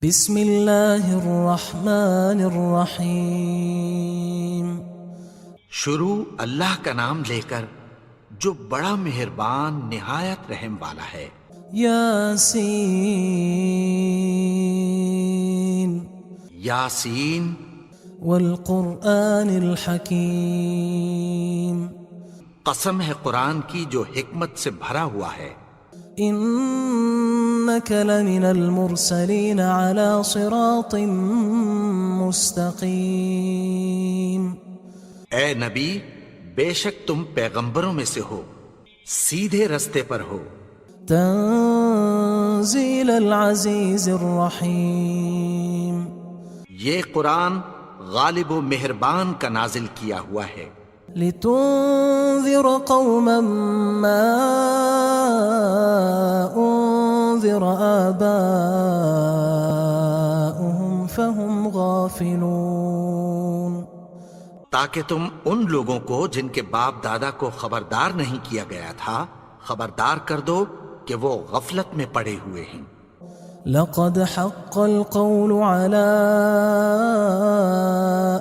بسم اللہ الرحمن الرحیم۔ شروع اللہ کا نام لے کر جو بڑا مہربان نہایت رحم والا ہے۔ یاسین یاسین والقرآن الحکیم۔ قسم ہے قرآن کی جو حکمت سے بھرا ہوا ہے۔ انک لمن المرسلین علی صراط مستقیم۔ اے نبی، بے شک تم پیغمبروں میں سے ہو، سیدھے رستے پر ہو۔ تنزیل العزیز الرحیم۔ یہ قرآن غالب و مہربان کا نازل کیا ہوا ہے۔ لتنذر قوما ما انذر آباؤهم فهم غافلون۔ تاکہ تم ان لوگوں کو جن کے باپ دادا کو خبردار نہیں کیا گیا تھا خبردار کر دو کہ وہ غفلت میں پڑے ہوئے ہیں۔ لقد حق القول على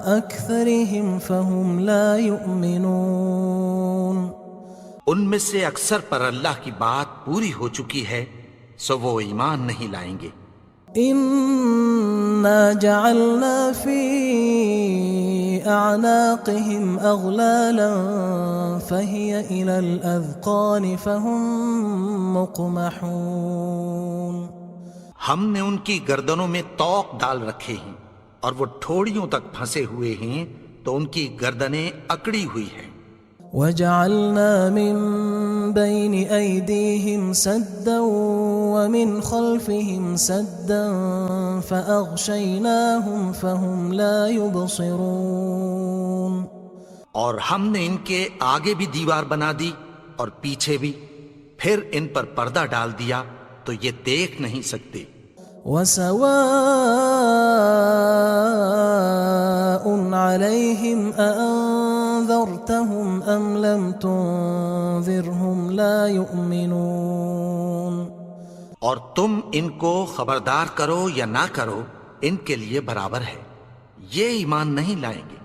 أكثرهم فهم لا يؤمنون۔ ان میں سے اکثر پر اللہ کی بات پوری ہو چکی ہے سو وہ ایمان نہیں لائیں گے۔ إنا جعلنا في أعناقهم أغلالا فهي إلى الأذقان فهم مقمحون۔ ہم نے ان کی گردنوں میں طوق ڈال رکھے ہیں اور وہ ٹھوڑیوں تک پھنسے ہوئے ہیں تو ان کی گردنیں اکڑی ہوئی ہیں۔ وجعلنا من بين أيديهم سدا ومن خلفهم سدا فأغشيناهم فهم لا يبصرون۔ اور ہم نے ان کے آگے بھی دیوار بنا دی اور پیچھے بھی، پھر ان پر پردہ ڈال دیا تو یہ دیکھ نہیں سکتے۔ وسواء عليهم أأنذرتهم أم لم تنذرهم لا يؤمنون۔ اور تم ان کو خبردار کرو یا نہ کرو ان کے لیے برابر ہے، یہ ایمان نہیں لائیں گے۔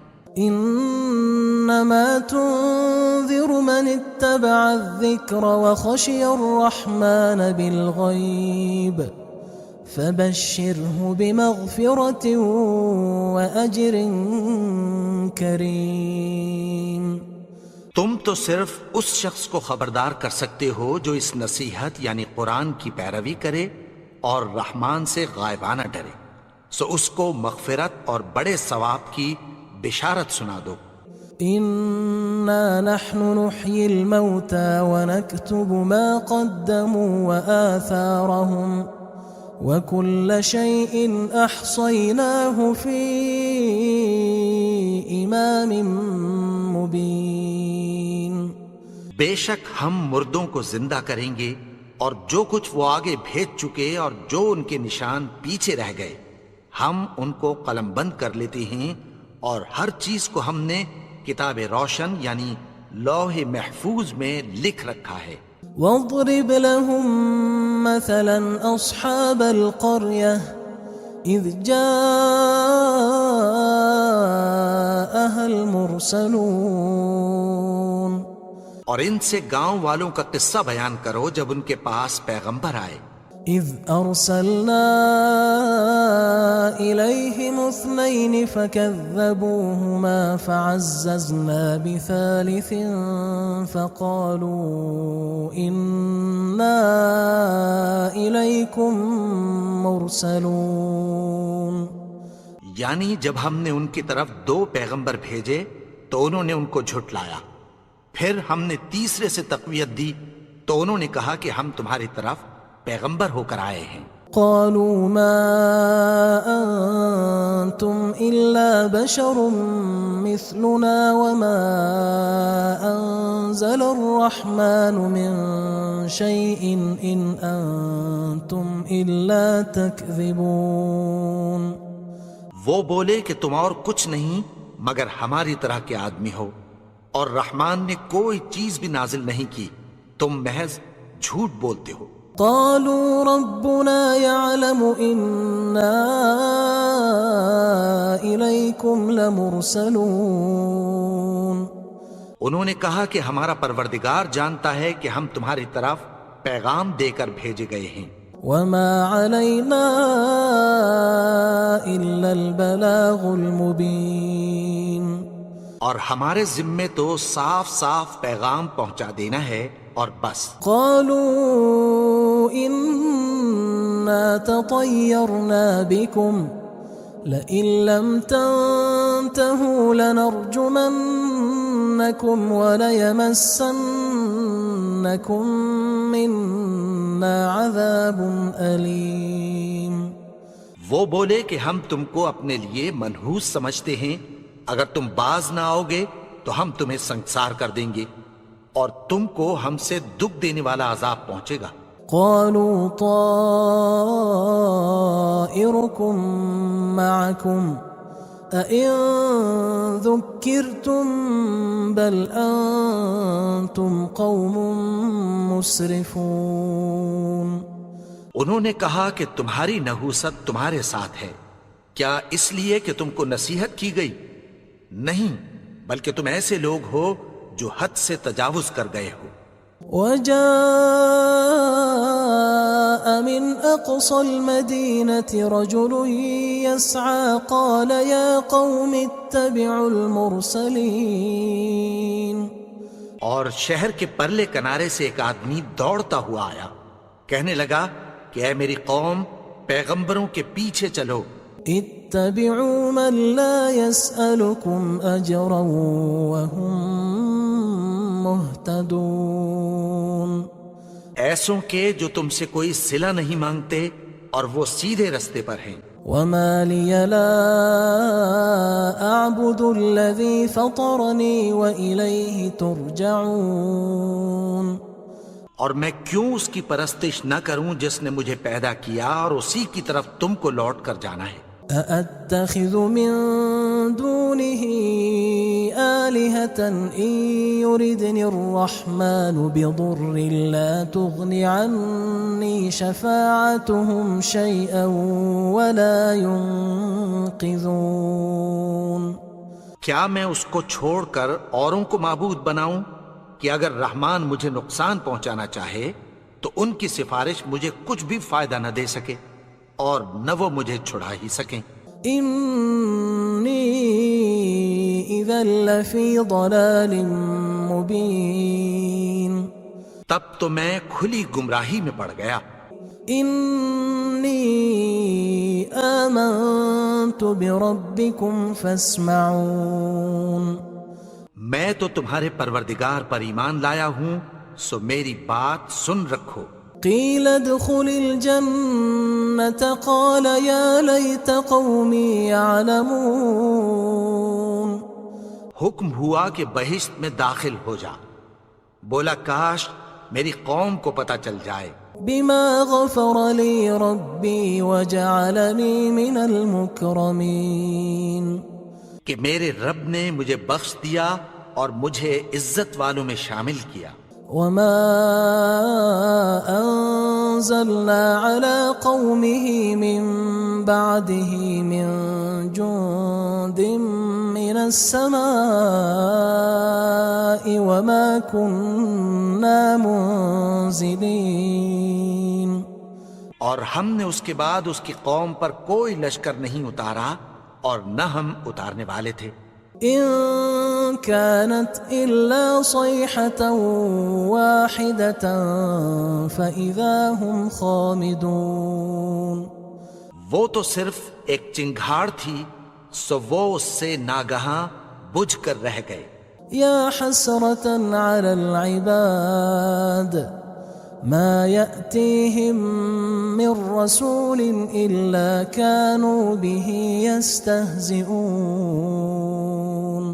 انما تنذر من اتبع الذکر وخشی الرحمن بالغیب فبشره بمغفرة وأجر کریم۔ تم تو صرف اس شخص کو خبردار کر سکتے ہو جو اس نصیحت یعنی قرآن کی پیروی کرے اور رحمان سے غائبانہ ڈرے، سو اس کو مغفرت اور بڑے ثواب کی بشارت سنا دو۔ انا نحن نحيي الموتى ونكتب ما قدموا وآثارهم وكل شيء احصيناه في امام مبين۔ بے شک ہم مردوں کو زندہ کریں گے اور جو کچھ وہ آگے بھیج چکے اور جو ان کے نشان پیچھے رہ گئے ہم ان کو قلم بند کر لیتے ہیں، اور ہر چیز کو ہم نے کتاب روشن یعنی لوح محفوظ میں لکھ رکھا ہے۔ واضرب لهم مثلا أصحاب القرية إذ جاءها المرسلون۔ اور ان سے گاؤں والوں کا قصہ بیان کرو جب ان کے پاس پیغمبر آئے۔ إذ أرسلنا إليهم اثنين فكذبوهما فعززنا بثالث فقالوا إنا إليكم مرسلون۔ یعنی جب ہم نے ان کی طرف 2 پیغمبر بھیجے تو انہوں نے ان کو جھٹلایا، پھر ہم نے تیسرے سے تقویت دی تو انہوں نے کہا کہ ہم تمہاری طرف پیغمبر ہو کر آئے ہیں۔ قالوا ما أنتم إلا بشر مثلنا وما أنزل الرحمن من شيء إن أنتم إلا تكذبون۔ وہ بولے کہ تم اور کچھ نہیں مگر ہماری طرح کے آدمی ہو، اور رحمان نے کوئی چیز بھی نازل نہیں کی، تم محض جھوٹ بولتے ہو۔ قالوا ربنا يعلم إنا إليكم لمرسلون. انہوں نے کہا کہ ہمارا پروردگار جانتا ہے کہ ہم تمہاری طرف پیغام دے کر بھیجے گئے ہیں. وما علينا إلا البلاغ المبين. اور ہمارے ذمے تو صاف صاف پیغام پہنچا دینا ہے اور بس. قالوا إنا تطيرنا بكم لئن لم تنتهوا لنرجمنكم وليمسنكم منا عذاب أليم. وہ بولے کہ ہم تم کو اپنے لیے منحوس سمجھتے ہیں، اگر تم باز نہ آؤ گے تو ہم تمہیں سنسار کر دیں گے اور تم کو ہم سے دکھ دینے والا عذاب پہنچے گا. قالوا طائركم معكم أئن ذكرتم بل أنتم قوم مسرفون. انہوں نے کہا کہ تمہاری نحوست تمہارے ساتھ ہے، کیا اس لیے کہ تم کو نصیحت کی گئی؟ نہیں، بلکہ تم ایسے لوگ ہو جو حد سے تجاوز کر گئے ہو. وجاء من أقصى المدينة رجل يسعى قال يا قوم اتبعوا المرسلين. اور شہر کے پرلے کنارے سے ایک آدمی دوڑتا ہوا آیا، کہنے لگا کہ اے میری قوم، پیغمبروں کے پیچھے چلو. اتبعوا من لا يسألكم أجرا وهم مهتدون. ایسوں کے جو تم سے کوئی صلہ نہیں مانگتے اور وہ سیدھے رستے پر ہیں. وما لي لا أعبد الذي فطرني وإليه ترجعون. اور میں کیوں اس کی پرستش نہ کروں جس نے مجھے پیدا کیا اور اسی کی طرف تم کو لوٹ کر جانا ہے. أأتخذ من دونه آلهة إن يردني الرحمن بضر لا تغن عني شفاعتهم شيئا ولا ينقذون. کیا میں اس کو چھوڑ کر اوروں کو معبود بناؤں کہ اگر رحمان مجھے نقصان پہنچانا چاہے تو ان کی سفارش مجھے کچھ بھی فائدہ نہ دے سکے اور نہ وہ مجھے چھڑا ہی سکیں. إني إذا لفي ضلال مبين. تب تو میں کھلی گمراہی میں پڑ گیا. إني آمنت بربكم فاسمعون. میں تو تمہارے پروردگار پر ایمان لایا ہوں، سو میری بات سن رکھو. قيل ادخل الجنة قال يا ليت قومي يعلمون. حکم ہوا کہ بہشت میں داخل ہو جا. بولا کاش میری قوم کو پتہ چل جائے. بما غفر لي ربي وجعلني من المكرمين. کہ میرے رب نے مجھے بخش دیا اور مجھے عزت والوں میں شامل کیا. وما أنزلنا على قومه من بعده من جند من السماء وما كنا منزلين. اور ہم نے اس کے بعد اس کی قوم پر کوئی لشکر نہیں اتارا اور نہ ہم اتارنے والے تھے. إن كانت إلا صيحة واحدة فإذا هم خامدون. وہ تو صرف ایک چنگھاڑ تھی، سو وہ اس سے ناگہاں بجھ کر رہ گئے. يا حسرة على العباد ما يأتيهم من رسول إلا كانوا به يستهزئون.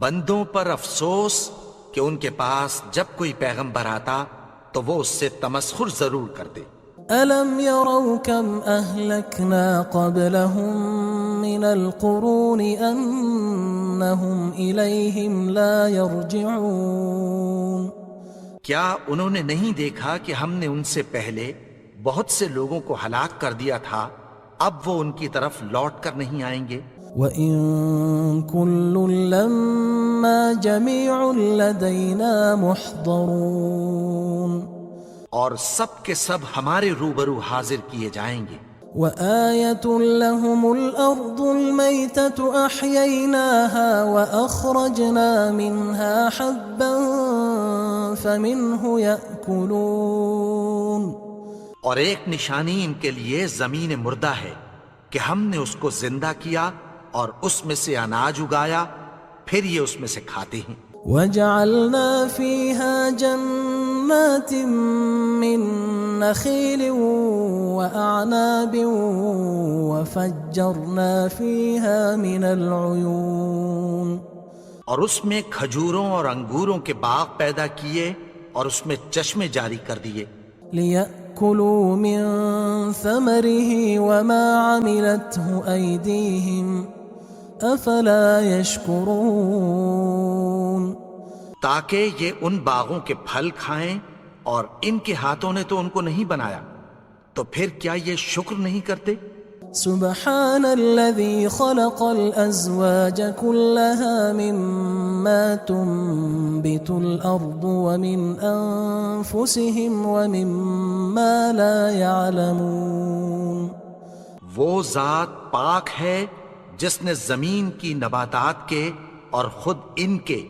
بندوں پر افسوس کہ ان کے پاس جب کوئی پیغمبر آتا تو وہ اس سے تمسخر ضرور کرتے. ألم يروا كم أهلكنا قبلهم من القرون أنهم إليهم لا يرجعون. کیا انہوں نے نہیں دیکھا کہ ہم نے ان سے پہلے بہت سے لوگوں کو ہلاک کر دیا تھا، اب وہ ان کی طرف لوٹ کر نہیں آئیں گے؟ وَإِن كُلٌّ لَمَّا جَمِيعٌ لَدَيْنَا مُحْضَرُونَ، اور سب کے سب ہمارے روبرو حاضر کیے جائیں گے۔ وَآيَةٌ لَهُمُ الْأَرْضُ الْمَيْتَةُ أَحْيَيْنَاهَا وَأَخْرَجْنَا مِنْهَا حَبًّا فَمِنْهُ يَأْكُلُونَ، اور ایک نشانی ان کے لیے زمین مردہ ہے کہ ہم نے اس کو زندہ کیا اور اس میں سے اناج اگایا، پھر یہ اس میں سے کھاتے ہیں۔ وَجَعَلْنَا فِيهَا جَنَّاتٍ مِّن نَخِيلٍ وَأَعْنَابٍ وَفَجَّرْنَا فِيهَا مِنَ الْعُيُونِ، اور اس میں کھجوروں اور انگوروں کے باغ پیدا کیے اور اس میں چشمے جاری کر دیے، لِيَأْكُلُوا مِن ثَمَرِهِ وَمَا عَمِلَتْهُ أَيْدِيهِمْ أَفَلَا يَشْكُرُونَ، تاکہ یہ ان باغوں کے پھل کھائیں، اور ان کے ہاتھوں نے تو ان کو نہیں بنایا، تو پھر کیا یہ شکر نہیں کرتے؟ سبحان الذي خلق الأزواج كلها مما تنبت الأرض ومن أنفسهم ومما لا يعلمون، وہ ذات پاک ہے جس نے زمین کی نباتات کے اور خود ان کے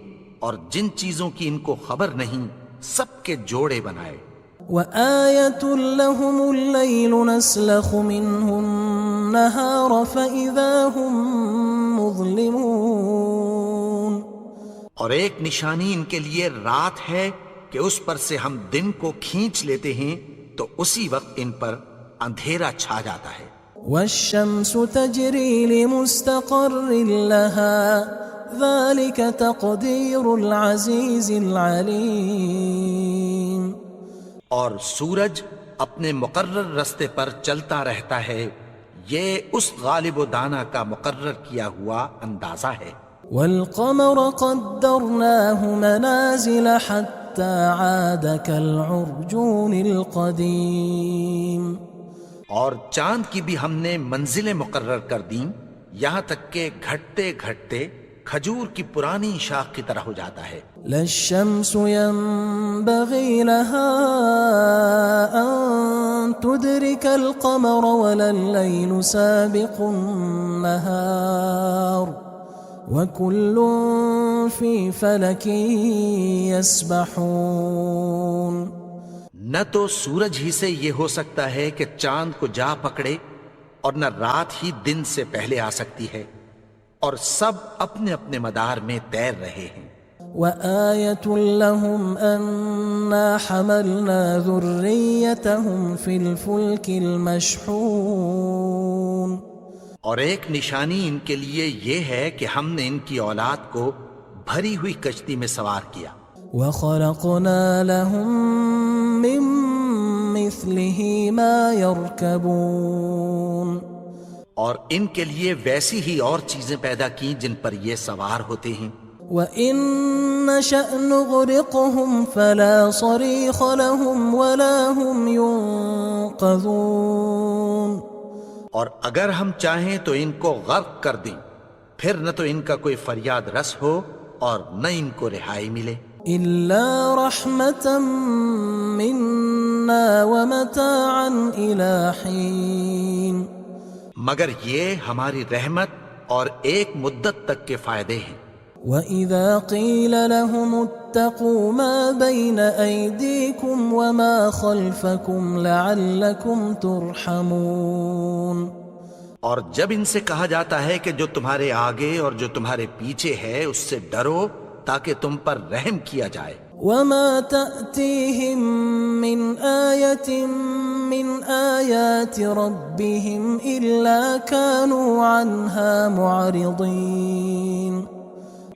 اور جن چیزوں کی ان کو خبر نہیں سب کے جوڑے بنائے۔ وآية لهم الليل نسلخ منه النهار فإذا هم مظلمون، اور ایک نشانی ان کے لیے رات ہے کہ اس پر سے ہم دن کو کھینچ لیتے ہیں تو اسی وقت ان پر اندھیرا چھا جاتا ہے۔ والشمس تجري لمستقر لها ذلك تقدير العزيز العليم، اور سورج اپنے مقرر رستے پر چلتا رہتا ہے، یہ اس غالب و دانا کا مقرر کیا ہوا اندازہ ہے۔ والقمر قدرناه منازل حتى عاد كالعرجون القديم، اور چاند کی بھی ہم نے منزلیں مقرر کر دیں، یہاں تک کہ گھٹتے گھٹتے کھجور کی پرانی شاخ کی طرح ہو جاتا ہے۔ لا الشمس ينبغي لها أن تدرك القمر ولا الليل سابق النهار وكل في فلك يسبحون، نہ تو سورج ہی سے یہ ہو سکتا ہے کہ چاند کو جا پکڑے، اور نہ رات ہی دن سے پہلے آ سکتی ہے، اور سب اپنے اپنے مدار میں تیر رہے ہیں۔ وآية لهم أنا حملنا ذريتهم في الفلك المشحون، اور ایک نشانی ان کے لیے یہ ہے کہ ہم نے ان کی اولاد کو بھری ہوئی کشتی میں سوار کیا۔ وخلقنا لهم من مثله ما يركبون، اور ان کے لیے ویسی ہی اور چیزیں پیدا کی جن پر یہ سوار ہوتے ہیں۔ وَإِن نَّشَأْ نُغْرِقْهُمْ فَلَا صَرِيخَ لَهُمْ وَلَا هُمْ يُنقَذُونَ، اور اگر ہم چاہیں تو ان کو غرق کر دیں، پھر نہ تو ان کا کوئی فریاد رس ہو اور نہ ان کو رہائی ملے۔ إِلَّا رَحْمَةً مِّنَّا وَمَتَاعًا إِلَى حِينٍ، مگر یہ ہماری رحمت اور ایک مدت تک کے فائدے ہیں۔ وَإِذَا قِيلَ لَهُمُ اتَّقُوا مَا بَيْنَ أَيْدِيكُمْ وَمَا خَلْفَكُمْ لَعَلَّكُمْ تُرْحَمُونَ، اور جب ان سے کہا جاتا ہے کہ جو تمہارے آگے اور جو تمہارے پیچھے ہے اس سے ڈرو تاکہ تم پر رحم کیا جائے۔ وَمَا تَأْتِيهِم مِّنْ آيَةٍ مِّنْ آيَاتِ رَبِّهِمْ إِلَّا كَانُوا عَنْهَا مُعْرِضِينَ،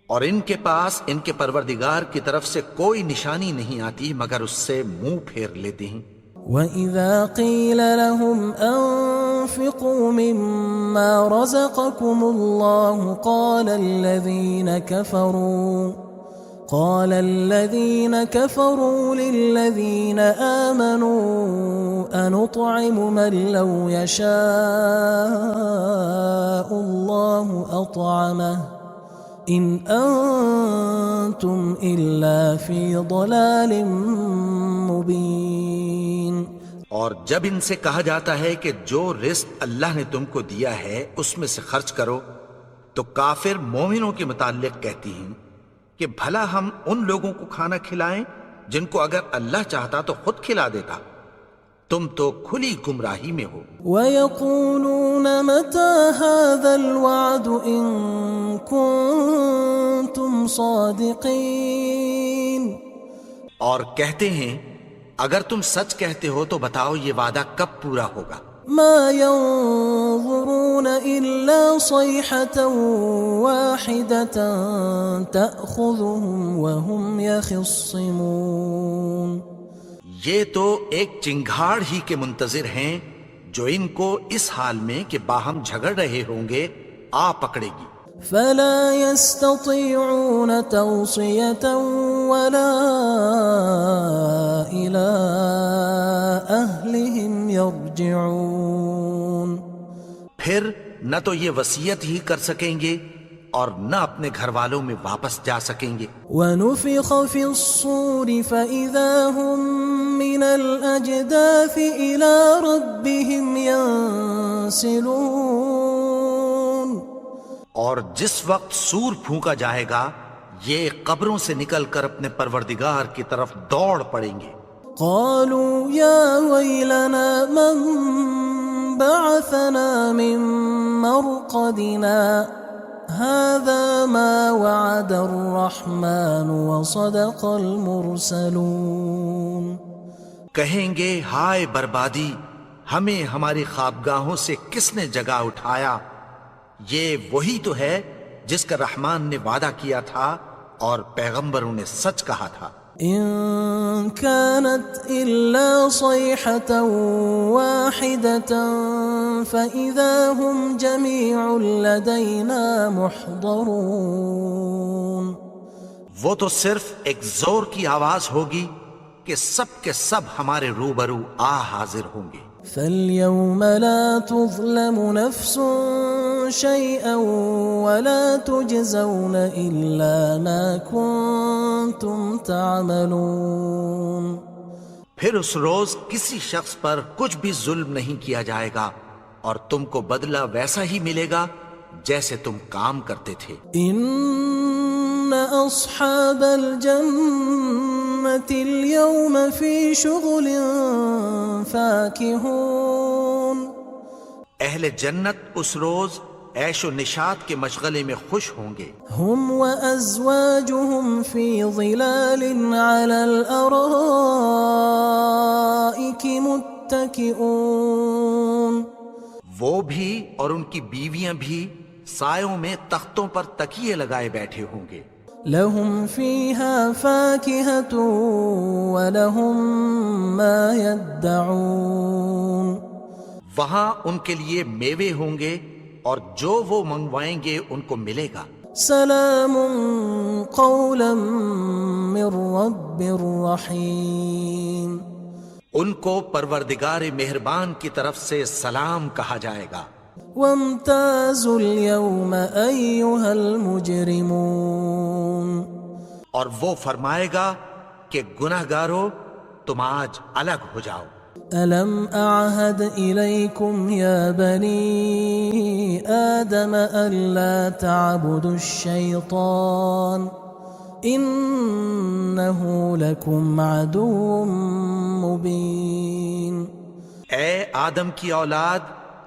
اور ان کے پاس ان کے پروردگار کی طرف سے کوئی نشانی نہیں آتی مگر اس سے منہ پھیر لیتے ہیں۔ وَإِذَا قِيلَ لَهُمْ أَنفِقُوا مِمَّا رَزَقَكُمُ اللَّهُ قال الذين كفروا للذين آمنوا أنطعم من لو يشاء الله أطعمه إن أنتم إلا في ضلال مبين. اور جب ان سے کہا جاتا ہے کہ جو رزق اللہ نے تم کو دیا ہے اس میں سے خرچ کرو، تو کافر مومنوں کے متعلق کہتی ہیں کہ بھلا ہم ان لوگوں کو کھانا کھلائیں جن کو اگر اللہ چاہتا تو خود کھلا دیتا. تم تو کھلی گمراہی میں ہو. وَيَقُولُونَ مَتَى هَذَا الْوَعْدُ إِن كُنتُمْ صَادِقِينَ. اور کہتے ہیں اگر تم سچ کہتے ہو تو بتاؤ یہ وعدہ کب پورا ہوگا. ما ينظرون إلا صيحة واحدة تأخذهم وهم يخصمون. یہ تو ایک چنگھاڑ ہی کے منتظر ہیں جو ان کو اس حال میں کہ باہم جھگڑ رہے ہوں گے آ پکڑے گی. فلا يستطيعون توصية ولا إلى أهلهم يرجعون. پھر نہ تو یہ وصیت ہی کر سکیں گے اور نہ اپنے گھر والوں میں واپس جا سکیں گے. ونفخ في الصور فإذا هم من الأجداث إلى ربهم ينسلون. اور جس وقت سور پھونکا جائے گا یہ قبروں سے نکل کر اپنے پروردگار کی طرف دوڑ پڑیں گے. قالوا يا ويلنا من بعثنا من مرقدنا هذا ما وعد الرحمن وصدق المرسلون. کہیں گے ہائے بربادی، ہمیں ہماری خوابگاہوں سے کس نے جگا اٹھایا. یہ وہی تو ہے جس کا رحمان نے وعدہ کیا تھا اور پیغمبروں نے سچ کہا تھا. إن كانت إلا صيحة واحدة فإذا هم جميع لدينا محضرون. وہ تو صرف ایک زور کی آواز ہوگی کہ سب کے سب ہمارے روبرو حاضر ہوں گے. فاليوم لا تظلم نفس شيئا ولا تجزون إلا ما كنتم تعملون. پھر اس روز کسی شخص پر کچھ بھی ظلم نہیں کیا جائے گا اور تم کو بدلہ ویسا ہی ملے گا جیسے تم کام کرتے تھے. إن أصحاب الجنة اليوم في شغل فاكهون. اہل جنت اس روز عیش و نشاط کے مشغلے میں خوش ہوں گے. هم وأزواجهم في ظلال على الأرائك متكئون. وہ بھی اور ان کی بیویاں بھی سایوں میں تختوں پر تکیے لگائے بیٹھے ہوں گے. لهم فيها فاكهة ولهم ما يدعون. وہاں ان کے لیے میوے ہوں گے اور جو وہ منگوائیں گے ان کو ملے گا. سلام قولا من رب رحیم. ان کو پروردگار مہربان کی طرف سے سلام کہا جائے گا. وامتازوا اليوم أيها المجرمون. اور وہ فرمائے گا کہ گناہگارو تم آج الگ ہو جاؤ. ألم أعهد إليكم يا بني آدم ألا تعبدوا الشيطان إنه لكم عدو مبين. اے آدم کی اولاد،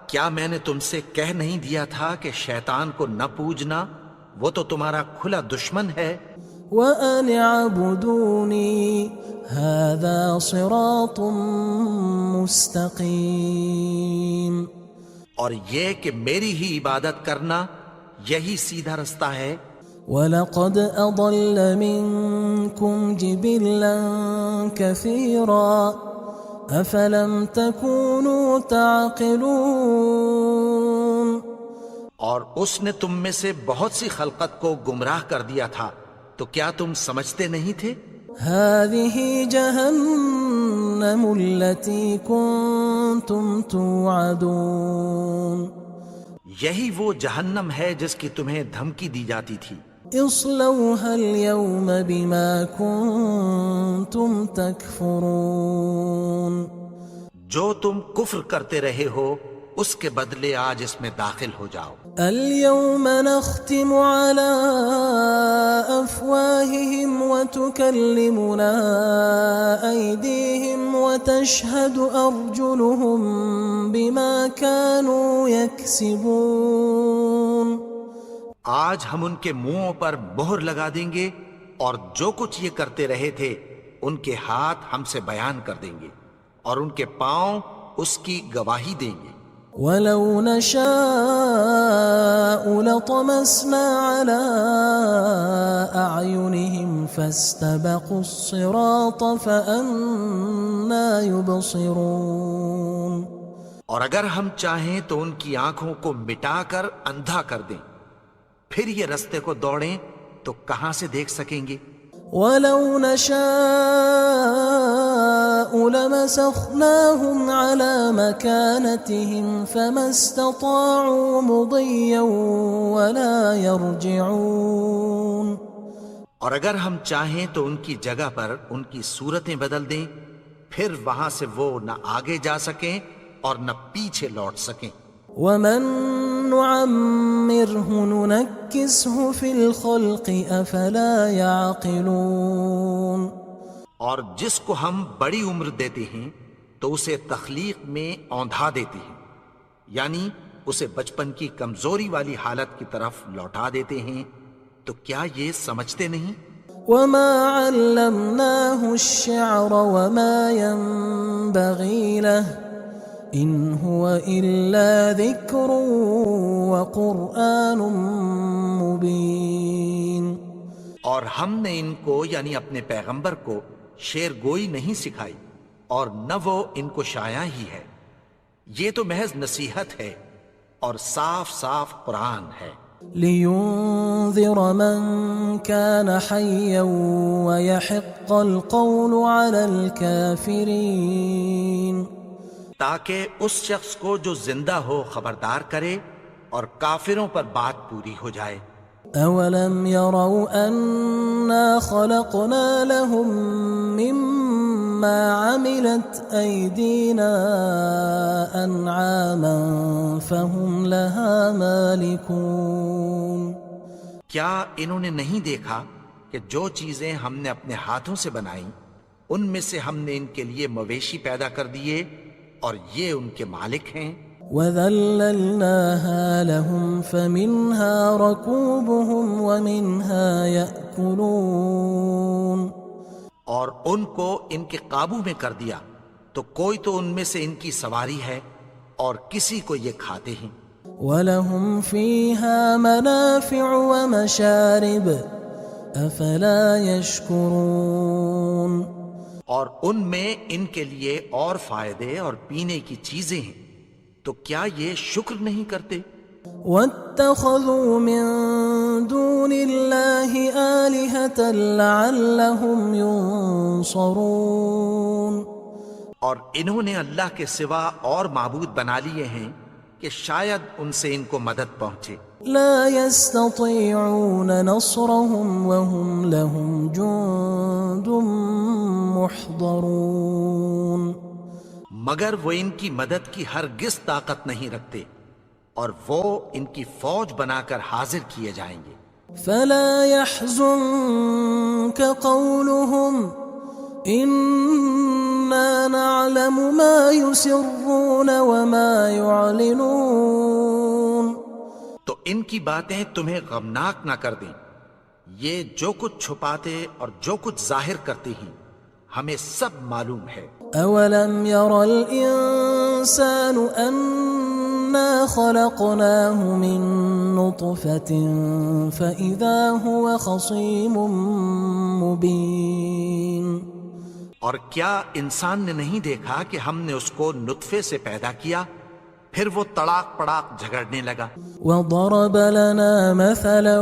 کیا میں نے تم سے کہہ نہیں دیا تھا کہ شیطان کو نہ پوجنا، وہ تو تمہارا کھلا دشمن ہے. وَأَنِ اعْبُدُونِي هَذَا صِرَاطٌ مُسْتَقِيمٌ. اور یہ کہ میری ہی عبادت کرنا یہی سیدھا رستہ ہے. وَلَقَدْ أَضَلَّ مِنْكُمْ جِبِلًّا كَثِيرًا أَفَلَمْ تَكُونُوا تَعْقِلُونَ. اور اس نے تم میں سے بہت سی خلقت کو گمراہ کر دیا تھا، تو کیا تم سمجھتے نہیں تھے؟ هذه جهنم التي كنتم توعدون یہی وہ جہنم ہے جس کی تمہیں دھمکی دی جاتی تھی. اصلوها اليوم بما كنتم تكفرون جو تم کفر کرتے رہے ہو اس کے بدلے آج اس میں داخل ہو جاؤ. اليوم نختم على أفواههم وتكلمنا أيديهم وتشهد أرجلهم بما كانوا يكسبون. آج ہم ان کے منہوں پر مہر لگا دیں گے اور جو کچھ یہ کرتے رہے تھے ان کے ہاتھ ہم سے بیان کر دیں گے اور ان کے پاؤں اس کی گواہی دیں گے. ولو نشاء لطمسنا على أعينهم فاستبقوا الصراط فأنى يبصرون. اور اگر ہم چاہیں تو ان کی آنکھوں کو مٹا کر اندھا کر دیں، پھر یہ رستے کو دوڑیں تو کہاں سے دیکھ سکیں گے. ولو نشاء لمسخناهم على مكانتهم فما استطاعوا مضيا ولا يرجعون. اور اگر ہم چاہیں تو ان کی جگہ پر ان کی صورتیں بدل دیں، پھر وہاں سے وہ نہ آگے جا سکیں اور نہ پیچھے لوٹ سکیں. ومن نعمره ننكسه في الخلق افلا يعقلون. اور جس کو ہم بڑی عمر دیتے ہیں تو اسے تخلیق میں اوندھا دیتے ہیں، یعنی اسے بچپن کی کمزوری والی حالت کی طرف لوٹا دیتے ہیں. تو کیا یہ سمجھتے نہیں؟ وما علمناه الشعر وما ينبغي له ان هو الا ذكر وقرآن مبين. اور ہم نے ان کو یعنی اپنے پیغمبر کو شعر گوئی نہیں سکھائی اور نہ وہ ان کو شایع ہی ہے، یہ تو محض نصیحت ہے اور صاف صاف قرآن ہے. لينذر من كان حيا ويحق القول على الكافرين. تاکہ اس شخص کو جو زندہ ہو خبردار کرے اور کافروں پر بات پوری ہو جائے. اولم يروا انا خلقنا لهم مما عملت ايدينا انعاما فهم لها مالكون. کیا انہوں نے نہیں دیکھا کہ جو چیزیں ہم نے اپنے ہاتھوں سے بنائیں ان میں سے ہم نے ان کے لیے مویشی پیدا کر دیے اور یہ ان کے مالک ہیں. وَذَلَّلْنَاهَا لَهُمْ فَمِنْهَا رَكُوبُهُمْ وَمِنْهَا يَأْكُلُونَ. اور ان کو ان کے قابو میں کر دیا تو کوئی تو ان میں سے ان کی سواری ہے اور کسی کو یہ کھاتے ہیں. وَلَهُمْ فِيهَا مَنَافِعُ وَمَشَارِبُ أَفَلَا يَشْكُرُونَ. اور ان میں ان کے لیے اور فائدے اور پینے کی چیزیں ہیں، تو کیا یہ شکر نہیں کرتے؟ وَاتَّخَذُوا مِن دُونِ اللَّهِ آلِهَةً لَعَلَّهُمْ يُنصَرُونَ. اور انہوں نے اللہ کے سوا اور معبود بنا لیے ہیں کہ شاید ان سے ان کو مدد پہنچے. لا يستطيعون نصرهم وهم لهم جند محضرون. مگر وہ ان کی مدد کی ہرگز طاقت نہیں رکھتے اور وہ ان کی فوج بنا کر حاضر کیے جائیں گے. فلا يحزنك قولهم إنا نعلم ما يسرون وما يعلنون. تو ان کی باتیں تمہیں غمناک نہ کر دیں، یہ جو کچھ چھپاتے اور جو کچھ ظاہر کرتے ہیں ہمیں سب معلوم ہے. اولم ير الانسان انا خلقناه من نطفة فاذا هو خصيم مبين. اور کیا انسان نے نہیں دیکھا کہ ہم نے اس کو نطفے سے پیدا کیا پھر وہ تڑاک پڑاک جھگڑنے لگا. وضرب لنا مثلا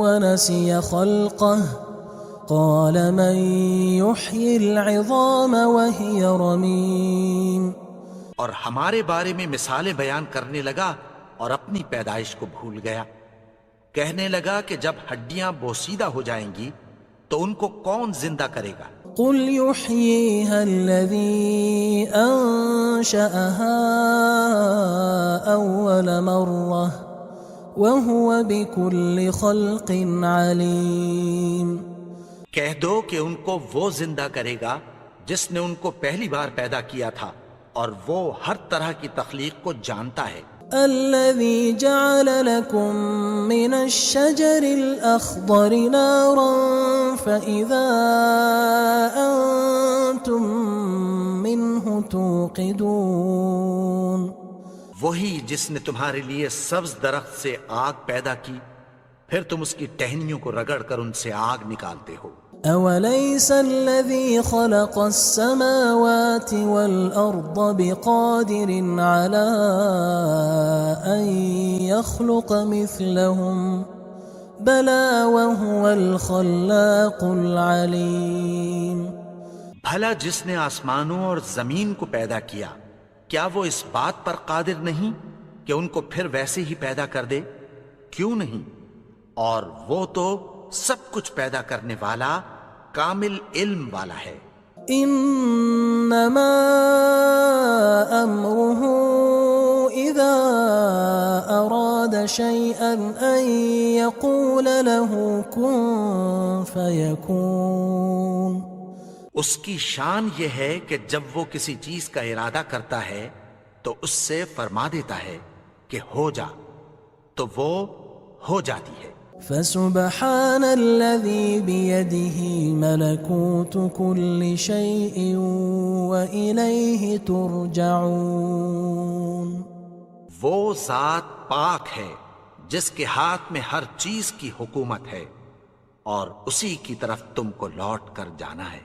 ونسي خلقه قال من يحيي العظام وهي رميم. اور ہمارے بارے میں مثالیں بیان کرنے لگا اور اپنی پیدائش کو بھول گیا. کہنے لگا کہ جب ہڈیاں بوسیدہ ہو جائیں گی تو ان کو کون زندہ کرے گا؟ قل يحييها الذي أنشأها أول مرة وهو بكل خلق عليم. کہہ دو کہ ان کو وہ زندہ کرے گا جس نے ان کو پہلی بار پیدا کیا تھا اور وہ ہر طرح کی تخلیق کو جانتا ہے. الذي جعل لكم من الشجر الأخضر نارا فإذا أنتم منه توقدون. وہی جس نے تمہارے لیے سبز درخت سے آگ پیدا کی پھر تم اس کی ٹہنیوں کو رگڑ کر ان سے آگ نکالتے ہو. أوليس الذي خلق السماوات والأرض بقادر على أن يخلق مثلهم بلى وهو الخلاق العليم. بھلا جس نے آسمانوں اور زمین کو پیدا کیا کیا وہ اس بات پر قادر نہیں کہ ان کو پھر ویسے ہی پیدا کر دے؟ کیوں نہیں؟ اور وہ تو سب کچھ پیدا کرنے والا کامل علم والا ہے. انما امره اذا اراد شيئا ان يقول له كن فيكون. اس کی شان یہ ہے کہ جب وہ کسی چیز کا ارادہ کرتا ہے تو اس سے فرما دیتا ہے کہ ہو جا تو وہ ہو جاتی ہے. فسبحان الذي بيده ملكوت كل شيء وإليه ترجعون. وہ ذات پاک ہے جس کے ہاتھ میں ہر چیز کی حکومت ہے اور اسی کی طرف تم کو لوٹ کر جانا ہے.